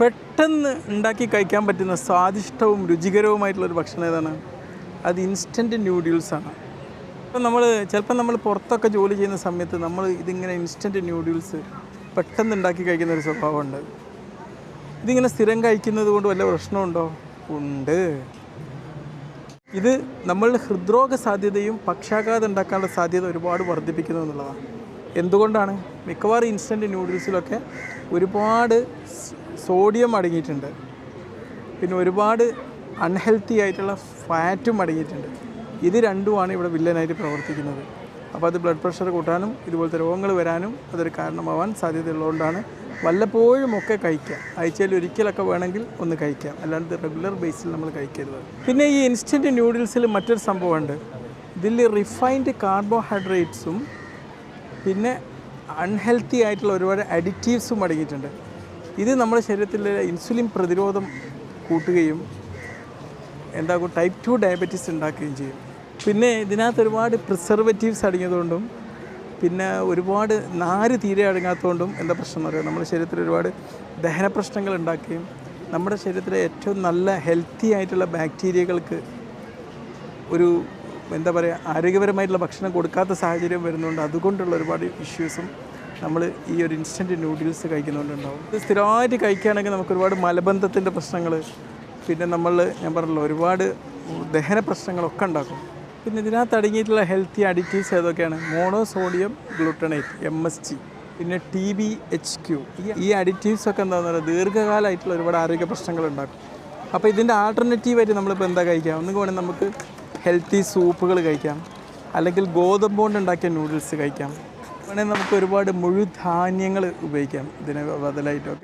പെട്ടെന്ന് ഉണ്ടാക്കി കഴിക്കാൻ പറ്റുന്ന സ്വാദിഷ്ടവും രുചികരവുമായിട്ടുള്ളൊരു ഭക്ഷണം ഏതാണ്? അത് ഇൻസ്റ്റൻറ്റ് ന്യൂഡിൽസാണ്. ഇപ്പം ചിലപ്പോൾ നമ്മൾ പുറത്തൊക്കെ ജോലി ചെയ്യുന്ന സമയത്ത് നമ്മൾ ഇതിങ്ങനെ ഇൻസ്റ്റൻറ്റ് ന്യൂഡിൽസ് പെട്ടെന്ന് ഉണ്ടാക്കി കഴിക്കുന്ന ഒരു സ്വഭാവമുണ്ട്. ഇതിങ്ങനെ സ്ഥിരം കഴിക്കുന്നത് കൊണ്ട് വല്ല പ്രശ്നമുണ്ടോ? ഉണ്ട്. ഇത് നമ്മളുടെ ഹൃദ്രോഗ സാധ്യതയും പക്ഷാഘാതം ഉണ്ടാക്കാനുള്ള സാധ്യത ഒരുപാട് വർദ്ധിപ്പിക്കുന്നു എന്നുള്ളതാണ്. എന്തുകൊണ്ടാണ്? മിക്കവാറും ഇൻസ്റ്റൻറ്റ് ന്യൂഡിൽസിലൊക്കെ ഒരുപാട് സോഡിയം അടങ്ങിയിട്ടുണ്ട്, പിന്നെ ഒരുപാട് അൺഹെൽത്തി ആയിട്ടുള്ള ഫാറ്റും അടങ്ങിയിട്ടുണ്ട്. ഇത് രണ്ടുമാണ് ഇവിടെ വില്ലനായിട്ട് പ്രവർത്തിക്കുന്നത്. അപ്പോൾ അത് ബ്ലഡ് പ്രഷർ കൂട്ടാനും ഇതുപോലത്തെ രോഗങ്ങൾ വരാനും അതൊരു കാരണമാവാൻ സാധ്യതയുള്ളതുകൊണ്ടാണ് വല്ലപ്പോഴും ഒക്കെ കഴിക്കാം. ആഴ്ചയിൽ ഒരിക്കലൊക്കെ വേണമെങ്കിൽ ഒന്ന് കഴിക്കാം, അല്ലാണ്ട് റെഗുലർ ബേസിൽ നമ്മൾ കഴിക്കരുത്. പിന്നെ ഈ ഇൻസ്റ്റൻറ്റ് ന്യൂഡിൽസിൽ മറ്റൊരു സംഭവമുണ്ട്. ഇതിൽ റിഫൈൻഡ് കാർബോഹൈഡ്രേറ്റ്സും പിന്നെ അൺഹെൽത്തി ആയിട്ടുള്ള ഒരുപാട് അഡിറ്റീവ്സും അടങ്ങിയിട്ടുണ്ട്. ഇത് നമ്മുടെ ശരീരത്തിലെ ഇൻസുലിൻ പ്രതിരോധം കൂട്ടുകയും ടൈപ്പ് 2 ഡയബറ്റീസ് ഉണ്ടാക്കുകയും ചെയ്യും. പിന്നെ ഇതിനകത്ത് ഒരുപാട് പ്രിസർവേറ്റീവ്സ് അടങ്ങിയതുകൊണ്ടും പിന്നെ ഒരുപാട് നാര് തീരെ അടങ്ങാത്തതുകൊണ്ടും എന്താ പ്രശ്നം എന്ന് പറയുക, നമ്മുടെ ശരീരത്തിൽ ഒരുപാട് ദഹന പ്രശ്നങ്ങൾ ഉണ്ടാക്കുകയും നമ്മുടെ ശരീരത്തിലെ ഏറ്റവും നല്ല ഹെൽത്തി ആയിട്ടുള്ള ബാക്ടീരിയകൾക്ക് ഒരു ആരോഗ്യപരമായിട്ടുള്ള ഭക്ഷണം കൊടുക്കാത്ത സാഹചര്യം വരുന്നതുകൊണ്ട് അതുകൊണ്ടുള്ള ഒരുപാട് ഇഷ്യൂസും നമ്മൾ ഈ ഒരു ഇൻസ്റ്റൻറ്റ് ന്യൂഡിൽസ് കഴിക്കുന്നതുകൊണ്ടുണ്ടാവും. ഇത് സ്ഥിരമായിട്ട് കഴിക്കുകയാണെങ്കിൽ നമുക്ക് ഒരുപാട് മലബന്ധത്തിൻ്റെ പ്രശ്നങ്ങൾ, പിന്നെ ഞാൻ പറഞ്ഞല്ലോ ഒരുപാട് ദഹന പ്രശ്നങ്ങളൊക്കെ ഉണ്ടാക്കും. പിന്നെ ഇതിനകത്ത് അടങ്ങിയിട്ടുള്ള ഹെൽത്തി അഡിറ്റീവ്സ് ഏതൊക്കെയാണ്? മോണോസോഡിയം ഗ്ലൂട്ടനേറ്റ് MSG, പിന്നെ TBHQ. ഈ അഡിറ്റീവ്സൊക്കെ എന്താണെന്ന് പറയുക ദീർഘകാലമായിട്ടുള്ള ഒരുപാട് ആരോഗ്യ പ്രശ്നങ്ങൾ ഉണ്ടാക്കും. അപ്പോൾ ഇതിൻ്റെ ആൾട്ടർനേറ്റീവായിട്ട് നമ്മളിപ്പോൾ എന്താ കഴിക്കാം? ഒന്നും വേണമെങ്കിൽ നമുക്ക് ഹെൽത്തി സൂപ്പുകൾ കഴിക്കാം, അല്ലെങ്കിൽ ഗോതമ്പ് കൊണ്ട് ഉണ്ടാക്കിയ നൂഡിൽസ് കഴിക്കാം. വേണമെങ്കിൽ നമുക്ക് ഒരുപാട് മുഴുധാന്യങ്ങൾ ഉപയോഗിക്കാം ഇതിന് ബദലായിട്ടൊക്കെ.